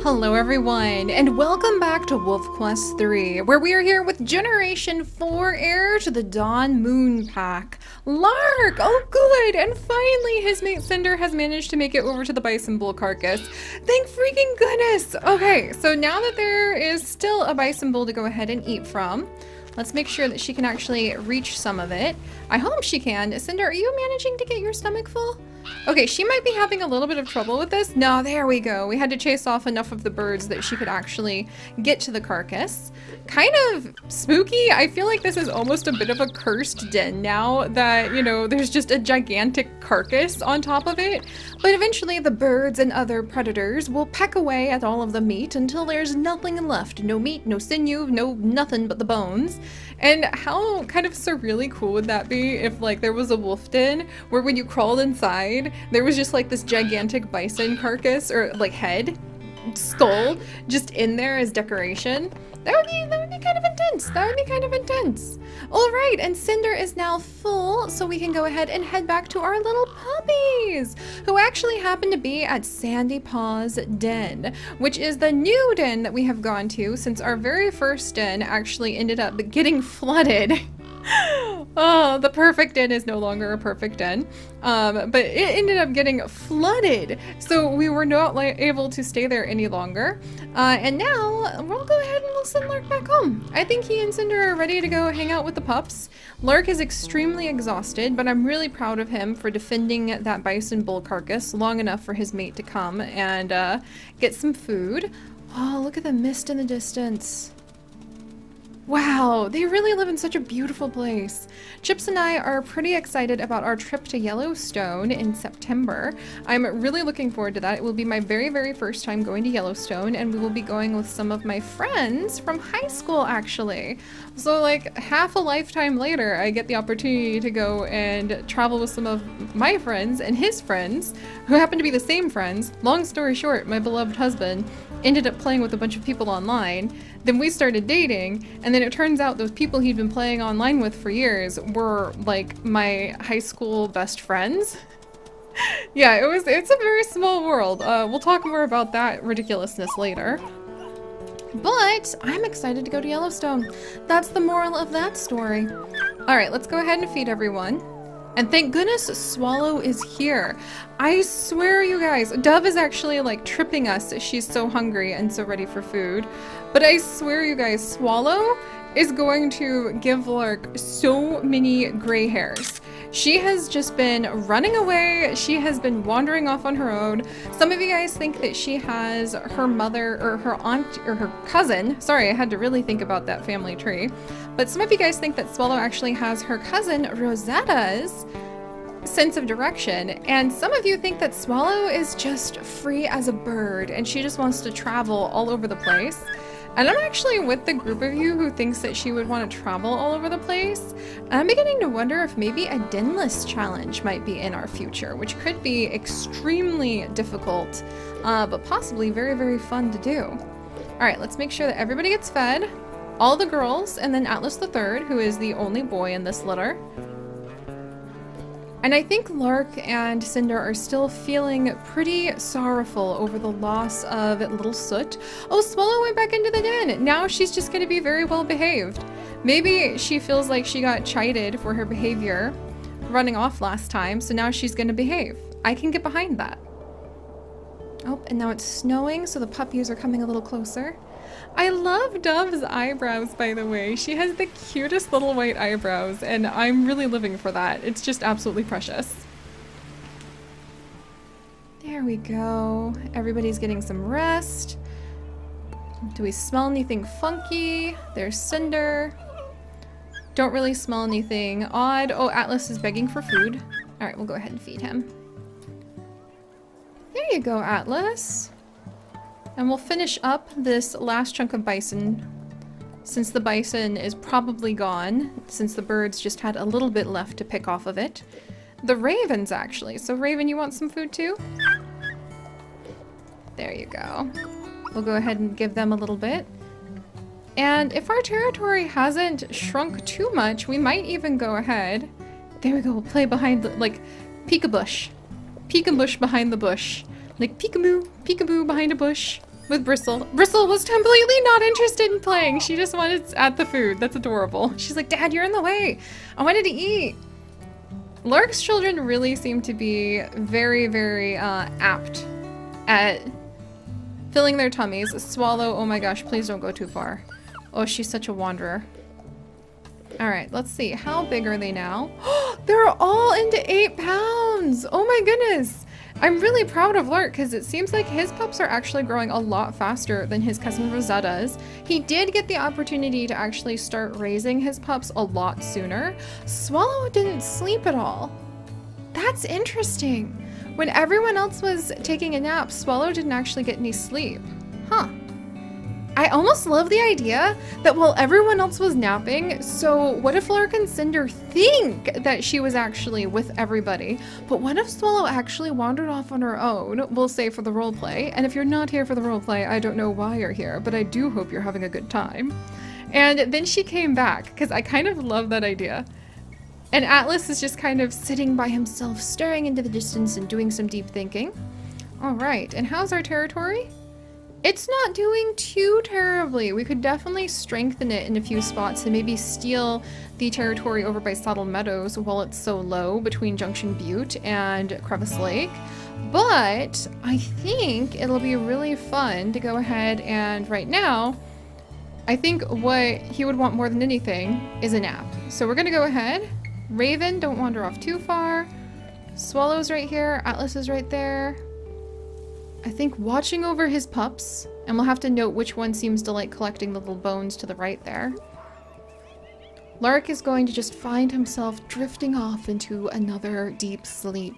Hello everyone, and welcome back to Wolf Quest 3, where we are here with Generation 4 heir to the Dawn Moon Pack, Lark! Oh good! And finally his mate Cinder has managed to make it over to the bison bull carcass. Thank freaking goodness! Okay, so now that there is still a bison bull to go ahead and eat from, let's make sure that she can actually reach some of it. I hope she can. Cinder, are you managing to get your stomach full? Okay, she might be having a little bit of trouble with this. No, there we go. We had to chase off enough of the birds that she could actually get to the carcass. Kind of spooky. I feel like this is almost a bit of a cursed den now that, you know, there's just a gigantic carcass on top of it. But eventually the birds and other predators will peck away at all of the meat until there's nothing left. No meat, no sinew, no nothing but the bones. And how kind of surreally cool would that be if like there was a wolf den where when you crawled inside, there was just like this gigantic bison carcass or like head, skull, just in there as decoration? That would be kind of intense. That would be kind of intense. All right, and Cinder is now full, so we can go ahead and head back to our little puppies, who actually happen to be at Sandy Paw's den, which is the new den that we have gone to since our very first den actually ended up getting flooded. Oh, the perfect den is no longer a perfect den, but it ended up getting flooded, so we were not able to stay there any longer, and now we'll go ahead and we'll send Lark back home. I think he and Cinder are ready to go hang out with the pups. Lark is extremely exhausted, but I'm really proud of him for defending that bison bull carcass long enough for his mate to come and get some food. Oh, look at the mist in the distance. Wow, they really live in such a beautiful place. Chips and I are pretty excited about our trip to Yellowstone in September. I'm really looking forward to that. It will be my very, very first time going to Yellowstone, and we will be going with some of my friends from high school, actually. So like half a lifetime later, I get the opportunity to go and travel with some of my friends and his friends, who happen to be the same friends. Long story short, my beloved husband ended up playing with a bunch of people online. Then we started dating, and then it turns out those people he'd been playing online with for years were like my high school best friends. Yeah, it's a very small world. We'll talk more about that ridiculousness later. But I'm excited to go to Yellowstone. That's the moral of that story. All right, let's go ahead and feed everyone. And thank goodness Swallow is here. I swear, you guys, Dove is actually like tripping us. She's so hungry and so ready for food. But I swear, you guys, Swallow is going to give Lark so many gray hairs. She has just been running away. She has been wandering off on her own. Some of you guys think that she has her mother or her aunt or her cousin. Sorry, I had to really think about that family tree. But some of you guys think that Swallow actually has her cousin Rosetta's sense of direction. And some of you think that Swallow is just free as a bird and she just wants to travel all over the place. And I'm actually with the group of you who thinks that she would want to travel all over the place. And I'm beginning to wonder if maybe a denless challenge might be in our future, which could be extremely difficult, but possibly very, very fun to do. All right, let's make sure that everybody gets fed. All the girls, and then Atlas the Third, who is the only boy in this litter. And I think Lark and Cinder are still feeling pretty sorrowful over the loss of Little Soot. Oh, Swallow went back into the den. Now she's just going to be very well behaved. Maybe she feels like she got chided for her behavior running off last time, so now she's going to behave. I can get behind that. Oh, and now it's snowing, so the puppies are coming a little closer. I love Dove's eyebrows, by the way. She has the cutest little white eyebrows, and I'm really living for that. It's just absolutely precious. There we go. Everybody's getting some rest. Do we smell anything funky? There's Cinder. Don't really smell anything odd. Oh, Atlas is begging for food. All right, we'll go ahead and feed him. There you go, Atlas. And we'll finish up this last chunk of bison, since the bison is probably gone, since the birds just had a little bit left to pick off of it. The ravens, actually. So Raven, you want some food too? There you go. We'll go ahead and give them a little bit. And if our territory hasn't shrunk too much, we might even go ahead. There we go, we'll play behind the, like, peek-a-bush. Peek-a-bush behind the bush. Like peekaboo, peekaboo behind a bush with Bristle. Bristle was completely not interested in playing. She just wanted at the food. That's adorable. She's like, Dad, you're in the way. I wanted to eat. Lark's children really seem to be very, very apt at filling their tummies. Swallow, oh my gosh, please don't go too far. Oh, she's such a wanderer. All right, let's see. How big are they now? They're all into 8 pounds. Oh my goodness. I'm really proud of Lark because it seems like his pups are actually growing a lot faster than his cousin Rosetta's. He did get the opportunity to actually start raising his pups a lot sooner. Swallow didn't sleep at all. That's interesting. When everyone else was taking a nap, Swallow didn't actually get any sleep. Huh. I almost love the idea that while everyone else was napping, so what if Lark and Cinder think that she was actually with everybody, but what if Swallow actually wandered off on her own, we'll say for the roleplay, and if you're not here for the roleplay, I don't know why you're here, but I do hope you're having a good time. And then she came back, because I kind of love that idea. And Atlas is just kind of sitting by himself, staring into the distance and doing some deep thinking. All right, and how's our territory? It's not doing too terribly. We could definitely strengthen it in a few spots and maybe steal the territory over by Saddle Meadows while it's so low between Junction Butte and Crevice Lake. But I think it'll be really fun to go ahead and right now, I think what he would want more than anything is a nap. So we're gonna go ahead. Raven, don't wander off too far. Swallow's right here. Atlas is right there. I think watching over his pups, and we'll have to note which one seems to like collecting the little bones to the right there. Lark is going to just find himself drifting off into another deep sleep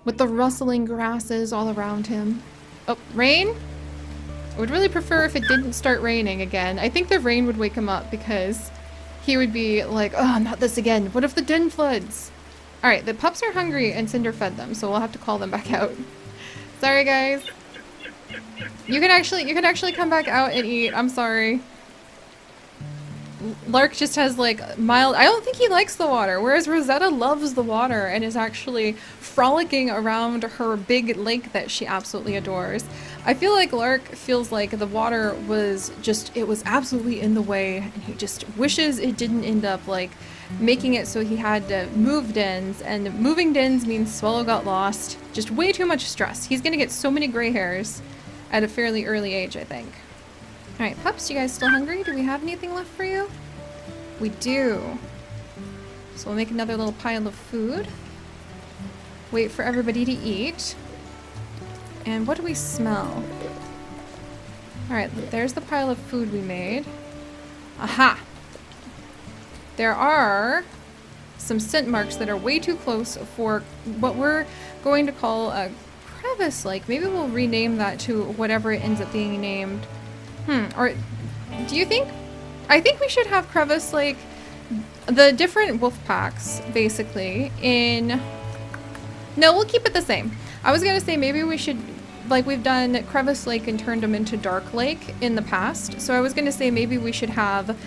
with the rustling grasses all around him. Oh, rain? I would really prefer if it didn't start raining again. I think the rain would wake him up because he would be like, oh, not this again. What if the den floods? All right, the pups are hungry and Cinder fed them, so we'll have to call them back out. Sorry, guys. You can actually come back out and eat. I'm sorry. Lark just has like mild, I don't think he likes the water, whereas Rosetta loves the water and is actually frolicking around her big lake that she absolutely adores. I feel like Lark feels like the water was just, it was absolutely in the way and he just wishes it didn't end up like making it so he had to move dens, and moving dens means Swallow got lost. Just way too much stress. He's gonna get so many gray hairs at a fairly early age, I think. Alright, pups, you guys still hungry? Do we have anything left for you? We do. So we'll make another little pile of food. Wait for everybody to eat. And what do we smell? Alright, there's the pile of food we made. Aha! There are some scent marks that are way too close for what we're going to call a crevice lake. Maybe we'll rename that to whatever it ends up being named. Or do you think? I think we should have crevice lake, the different wolf packs, basically, in... No, we'll keep it the same. I was gonna say maybe we should, like we've done crevice lake and turned them into dark lake in the past. So I was gonna say maybe we should have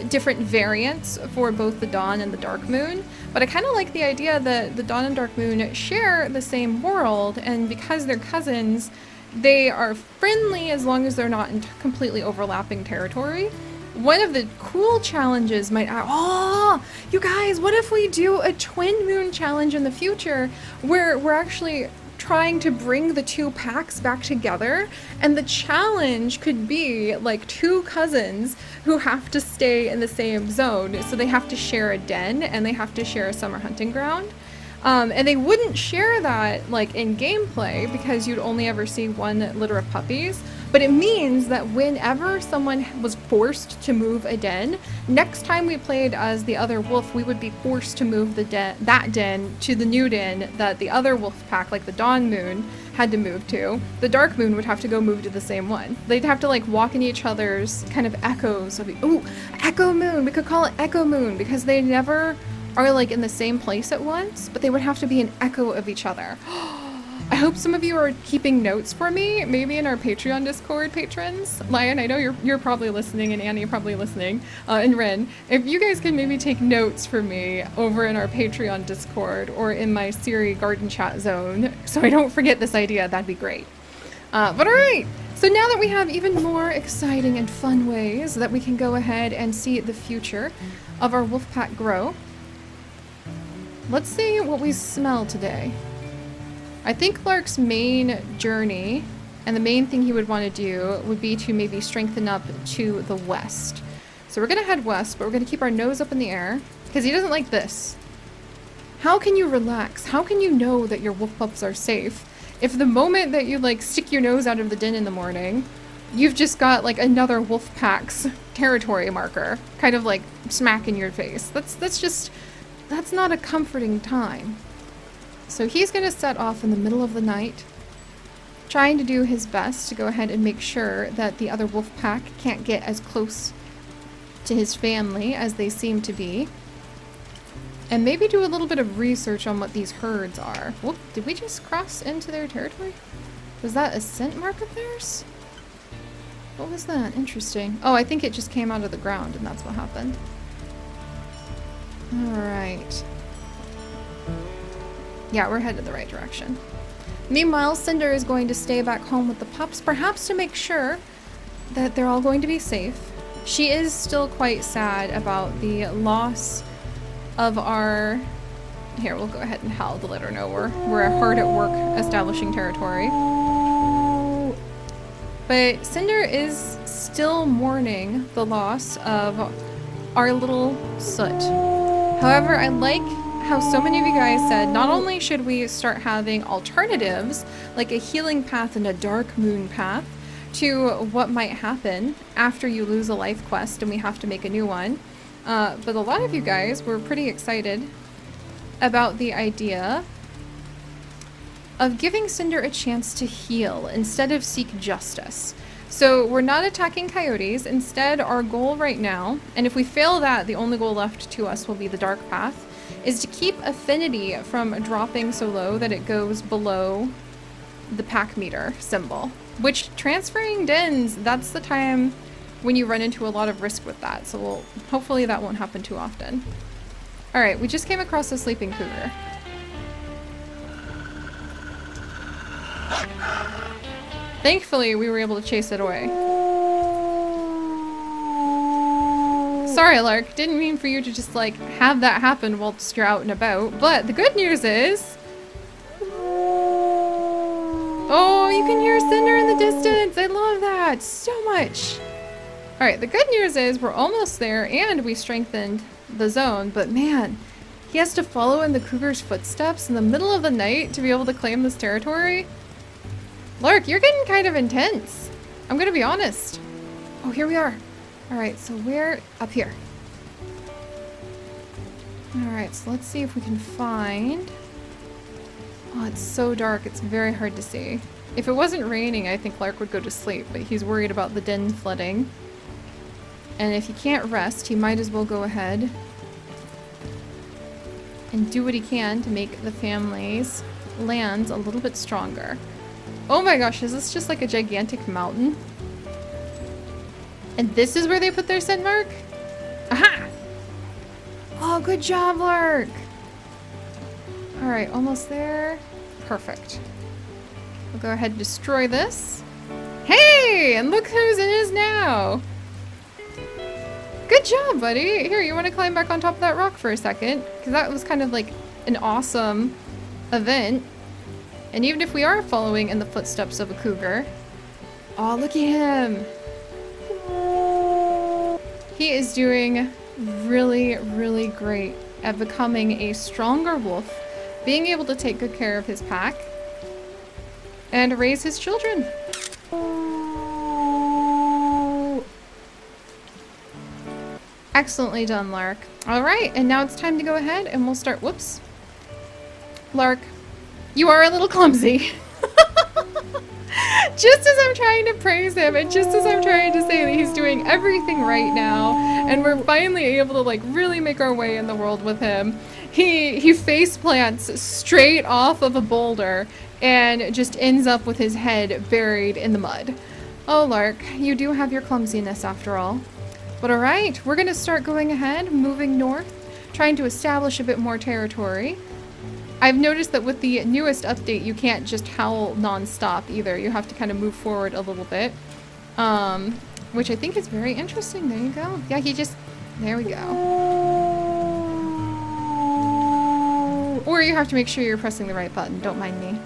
different variants for both the dawn and the dark moon. But I kind of like the idea that the dawn and dark moon share the same world, and because they're cousins, they are friendly as long as they're not in completely overlapping territory. One of the cool challenges might... Oh, you guys, what if we do a twin moon challenge in the future where we're actually trying to bring the two packs back together, and the challenge could be like two cousins who have to stay in the same zone, so they have to share a den and they have to share a summer hunting ground. And they wouldn't share that like in gameplay because you'd only ever see one litter of puppies, but it means that whenever someone was forced to move a den, next time we played as the other wolf, we would be forced to move the that den to the new den that the other wolf pack, like the dawn moon, had to move to. The dark moon would have to go move to the same one. They'd have to like walk in each other's kind of echoes of, ooh, echo moon, we could call it echo moon because they never are like in the same place at once, but they would have to be an echo of each other. I hope some of you are keeping notes for me, maybe in our Patreon Discord patrons. Lion, I know you're probably listening, and Annie probably listening, and Ren. If you guys can maybe take notes for me over in our Patreon Discord or in my Seri garden chat zone, so I don't forget this idea, that'd be great. But alright! So now that we have even more exciting and fun ways that we can go ahead and see the future of our wolf pack grow, let's see what we smell today. I think Lark's main journey and the main thing he would want to do would be to maybe strengthen up to the west. So we're going to head west, but we're going to keep our nose up in the air because he doesn't like this. How can you relax? How can you know that your wolf pups are safe if the moment that you like stick your nose out of the den in the morning, you've just got like another wolf pack's territory marker kind of like smack in your face? That's not a comforting time. So he's going to set off in the middle of the night, trying to do his best to go ahead and make sure that the other wolf pack can't get as close to his family as they seem to be. And maybe do a little bit of research on what these herds are. Whoop, did we just cross into their territory? Was that a scent mark of theirs? What was that? Interesting. Oh, I think it just came out of the ground and that's what happened. Alright. Yeah, we're headed the right direction. Meanwhile, Cinder is going to stay back home with the pups, perhaps to make sure that they're all going to be safe. She is still quite sad about the loss of our... Here, we'll go ahead and howl to let her know we're hard at work establishing territory. But Cinder is still mourning the loss of our little Soot. However, I like how so many of you guys said not only should we start having alternatives, like a healing path and a dark moon path, to what might happen after you lose a life quest and we have to make a new one. But a lot of you guys were pretty excited about the idea of giving Cinder a chance to heal instead of seek justice. So we're not attacking coyotes. Instead, our goal right now, and if we fail that, the only goal left to us will be the dark path, is to keep affinity from dropping so low that it goes below the pack meter symbol. Which, transferring dens, that's the time when you run into a lot of risk with that. So hopefully that won't happen too often. Alright, we just came across a sleeping cougar. Thankfully, we were able to chase it away. Sorry, Lark. Didn't mean for you to just, like, have that happen whilst you're out and about. But the good news is... Oh, you can hear Cinder in the distance! I love that so much! Alright, the good news is we're almost there and we strengthened the zone, but man, he has to follow in the cougar's footsteps in the middle of the night to be able to claim this territory. Lark, you're getting kind of intense. I'm gonna be honest. Oh, here we are. Alright, so we're up here. Alright, so let's see if we can find... Oh, it's so dark, it's very hard to see. If it wasn't raining, I think Lark would go to sleep, but he's worried about the den flooding. And if he can't rest, he might as well go ahead and do what he can to make the family's lands a little bit stronger. Oh my gosh, is this just like a gigantic mountain? And this is where they put their scent mark? Aha! Oh, good job, Lark! Alright, almost there. Perfect. We'll go ahead and destroy this. Hey! And look who's in his now! Good job, buddy! Here, you want to climb back on top of that rock for a second? Because that was kind of like an awesome event. And even if we are following in the footsteps of a cougar... Oh, look at him! He is doing really, really great at becoming a stronger wolf, being able to take good care of his pack, and raise his children. Excellently done, Lark. Alright, and now it's time to go ahead and we'll start... Whoops. Lark, you are a little clumsy. Just as I'm trying to praise him, and just as I'm trying to say that he's doing everything right now, and we're finally able to like really make our way in the world with him, he face plants straight off of a boulder and just ends up with his head buried in the mud. Oh, Lark, you do have your clumsiness after all. But alright, we're gonna start going ahead, moving north, trying to establish a bit more territory. I've noticed that with the newest update, you can't just howl non-stop either. You have to kind of move forward a little bit. Which I think is very interesting. There you go. Yeah, he just... There we go. Or you have to make sure you're pressing the right button. Don't mind me.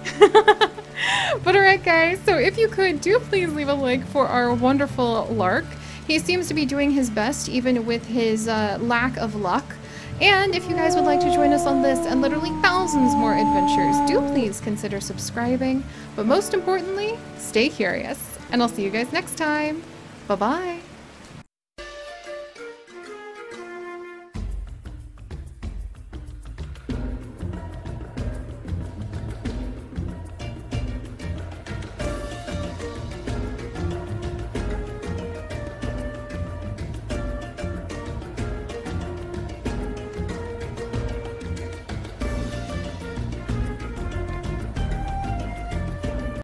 But alright guys, so if you could, do please leave a like for our wonderful Lark. He seems to be doing his best even with his lack of luck. And if you guys would like to join us on this and literally thousands more adventures, do please consider subscribing. But most importantly, stay curious. And I'll see you guys next time. Bye-bye.